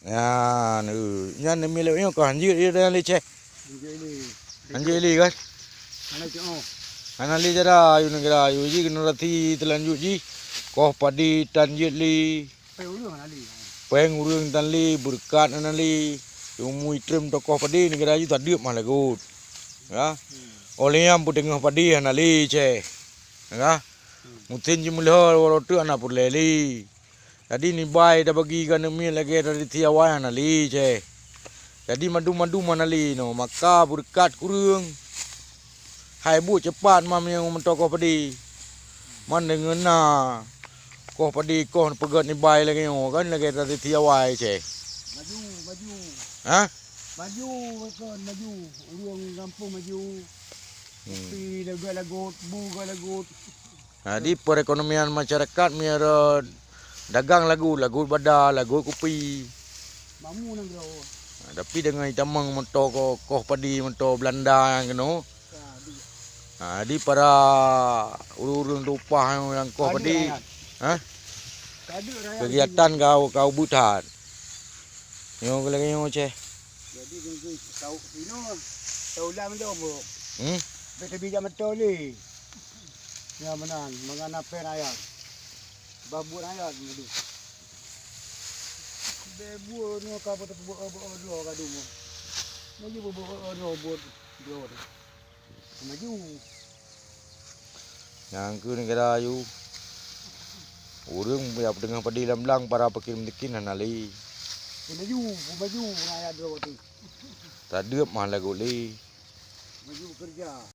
Ya, yan milih yo kan anjir dia li che. Anjir li kan. Hana li jara ayu negara ayu ji kena rati telanjut ji. Koh padi tanjit li. Peng urang tan li berkat ana li. Umui trim tokoh padi negara ayu tak diep mah lagut. Ya. Oleh yang putengah padi hana li che. Ya. Mutin ji mulih worotu ana pur leli. Jadi ni bai dah bagi kan mi lagi dari tiawai hana li che. Jadi madu-madu mana li no maka berkat kurang. Hai bu cepat mam yang mentokoh padi. Man dengan na koh padi koh pegat ni bai lagi no kan lagi dari tiawai che. Maju. Ha? Maju kan maju. Ruang kampung maju. Pi lagut bu lagut. Jadi perekonomian masyarakat miara dagang lagu bada, lagu kopi. Mamu nang bro. Tapi dengan tamang mento koh padi mento Belanda yang keno. Di para urang upah yang koh padi. Ha? Kegiatan kau butat. Yo lagi yo che. Jadi kau ino tahu lah mendo bro. Hmm? Beta bija mento ni. Ya menan mangana pen ayat. Babu ayat madu. Bebu no ka pot bo do ka du mo. Maju bo no bot do. Maju. Yang ke negara ayu. Urang biar dengan padi lamlang para pekin miskin hanali. Maju ayat do tu. Tak diep mah lagu li. Maju kerja.